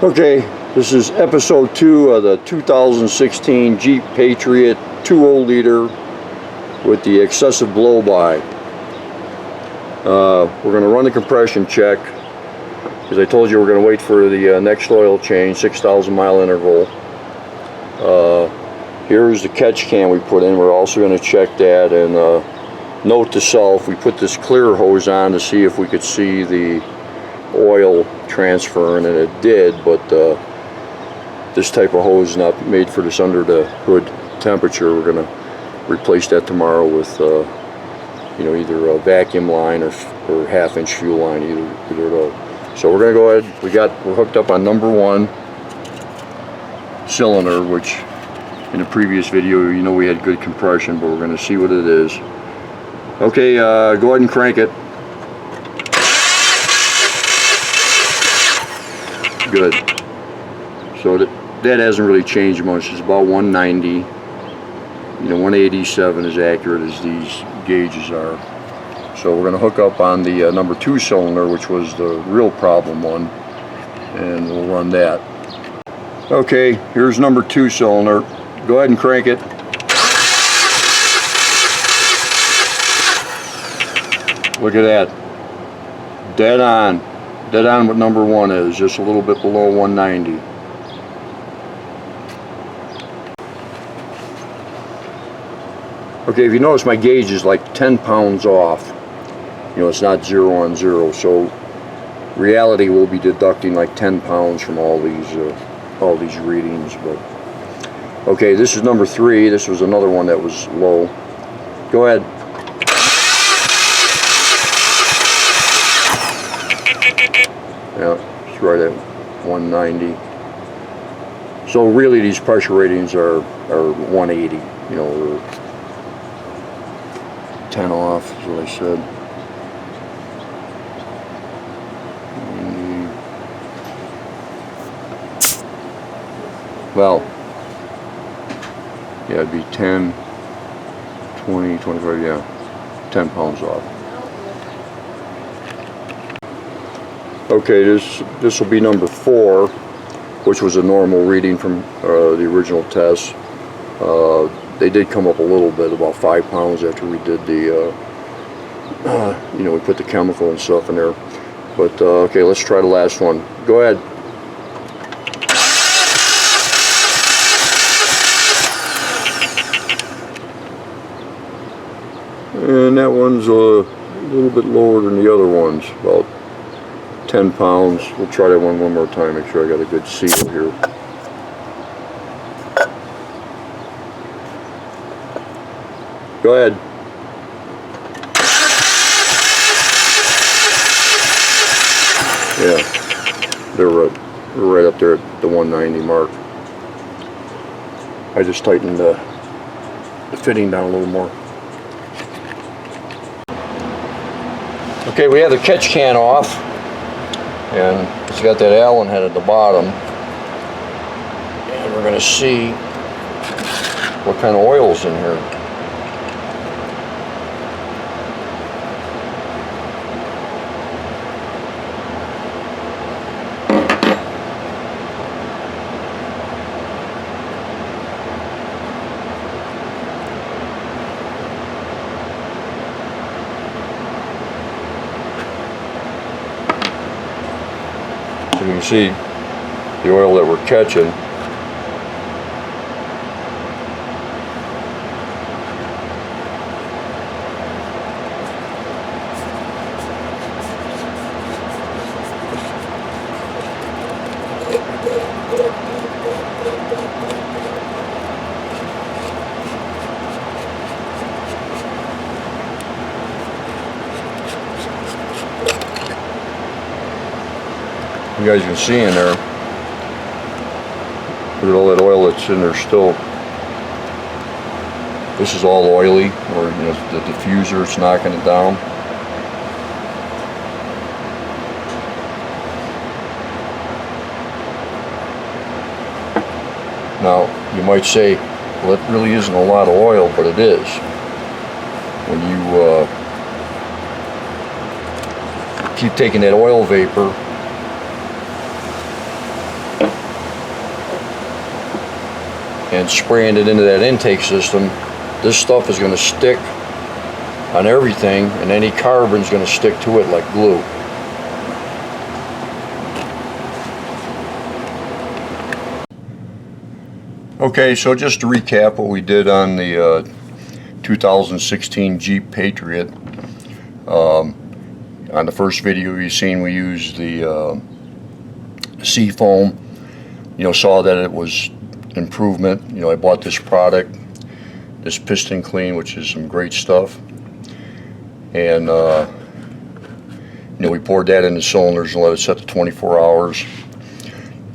Okay, this is episode 2 of the 2016 Jeep Patriot 2.0 liter with the excessive blow-by. We're going to run the compression check. As I told you, we're going to wait for the next oil change, 6,000 mile interval. Here's the catch can we put in. We're also going to check that, and note to self, we put this clear hose on to see if we could see the oil transferring, and it did, but this type of hose is not made for this under the hood temperature. We're going to replace that tomorrow with either a vacuum line or half-inch fuel line, either of those. So we're going to go ahead. We're hooked up on number 1 cylinder, which in the previous video we had good compression, but we're going to see what it is. Okay, go ahead and crank it. Good. So that hasn't really changed much. It's about 190. 187 is accurate as these gauges are. So we're going to hook up on the number 2 cylinder, which was the real problem one, and we'll run that. Okay, here's number 2 cylinder. Go ahead and crank it. Look at that. Dead on. Dead on what number 1 is, just a little bit below 190. Okay, if you notice, my gauge is like 10 pounds off. It's not 0 on 0, so reality will be deducting like 10 pounds from all these readings. But okay, this is number 3. This was another one that was low. Go ahead. Yeah, it's right at 190. So really these pressure ratings are 180, or 10 off is what I said. Well, yeah, it'd be 10, 20, 25, yeah, 10 pounds off. Okay, this will be number 4, which was a normal reading from the original test. They did come up a little bit, about 5 pounds after we did the, we put the chemical and stuff in there. But okay, let's try the last one. Go ahead. And that one's a little bit lower than the other ones, about 10 pounds. We'll try that one more time, make sure I got a good seal here. Go ahead. Yeah, they're right up there at the 190 mark. I just tightened the fitting down a little more. Okay, we have the catch can off, and it's got that Allen head at the bottom, and we're going to see what kind of oil's in here. You can see the oil that we're catching. You guys can see in there, look at all that oil that's in there still. This is all oily, or the diffuser's knocking it down. Now, you might say, well, it really isn't a lot of oil, but it is. When you keep taking that oil vapor and spraying it into that intake system, this stuff is going to stick on everything, and any carbon is going to stick to it like glue. Okay, so just to recap what we did on the 2016 Jeep Patriot. On the first video you seen, we used the sea foam. You know, saw that it was improvement. You know, I bought this product, this piston clean, which is some great stuff, and you know, we poured that in the cylinders and let it set to 24 hours,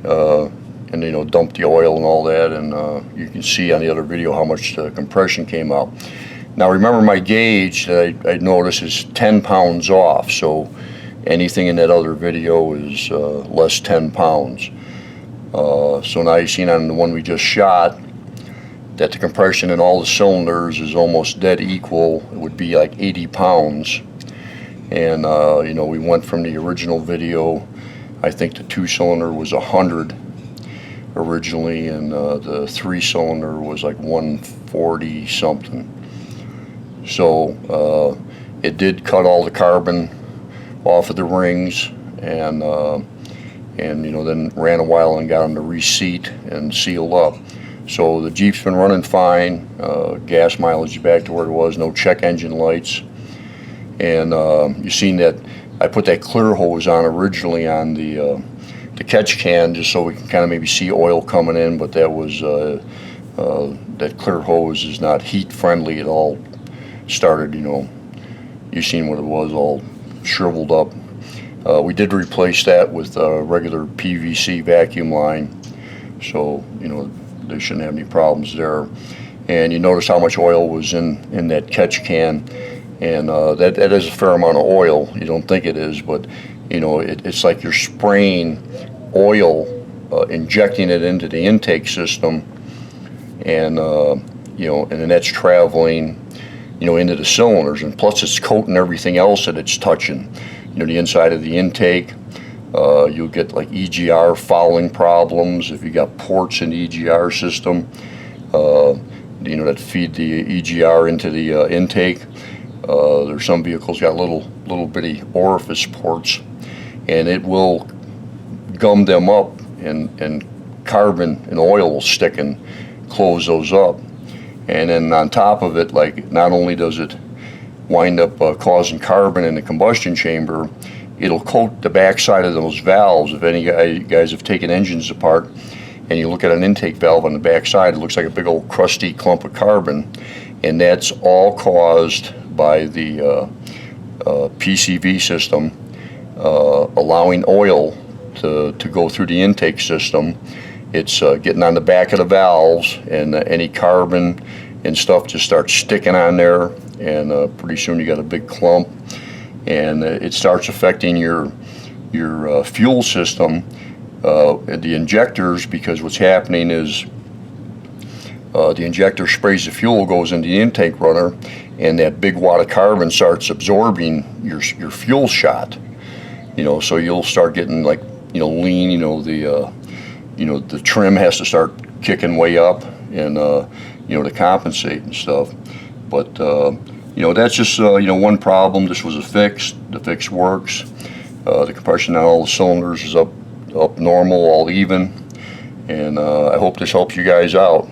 and you know, dumped the oil and all that, and you can see on the other video how much compression came out. Now remember, my gauge that I noticed is 10 pounds off, so anything in that other video is less 10 pounds. So now you've seen on the one we just shot that the compression in all the cylinders is almost dead equal. It would be like 80 pounds. And you know, we went from the original video, I think the 2-cylinder was 100 originally, and the 3-cylinder was like 140 something. So it did cut all the carbon off of the rings, and you know, then ran a while and got them to reseat and seal up. So the Jeep's been running fine. Gas mileage is back to where it was. No check engine lights. And you've seen that I put that clear hose on originally on the catch can, just so we can kind of maybe see oil coming in, but that was that clear hose is not heat friendly at all. Started, you know, you've seen what it was, all shriveled up. We did replace that with a regular PVC vacuum line, so you know, they shouldn't have any problems there. And you notice how much oil was in that catch can, and that is a fair amount of oil. You don't think it is, but you know, it's like you're spraying oil, injecting it into the intake system, and you know, and then that's traveling, you know, into the cylinders, and plus it's coating everything else that it's touching. You know, the inside of the intake. You'll get like EGR fouling problems if you got ports in the EGR system, you know, that feed the EGR into the intake. There's some vehicles got little bitty orifice ports, and it will gum them up, and carbon and oil will stick and close those up. And then on top of it, like, not only does it wind up causing carbon in the combustion chamber, it'll coat the backside of those valves. If any guys have taken engines apart and you look at an intake valve on the backside, it looks like a big old crusty clump of carbon, and that's all caused by the PCV system allowing oil to go through the intake system. It's getting on the back of the valves, and any carbon and stuff just starts sticking on there, and pretty soon you got a big clump, and it starts affecting your fuel system, the injectors, because what's happening is the injector sprays the fuel, goes into the intake runner, and that big wad of carbon starts absorbing your fuel shot. You know, so you'll start getting, like, you know, lean. You know, the trim has to start kicking way up, and you know, to compensate and stuff. But you know, that's just you know, one problem. This was a fix. The fix works. The compression on all the cylinders is up normal, all even, and I hope this helps you guys out.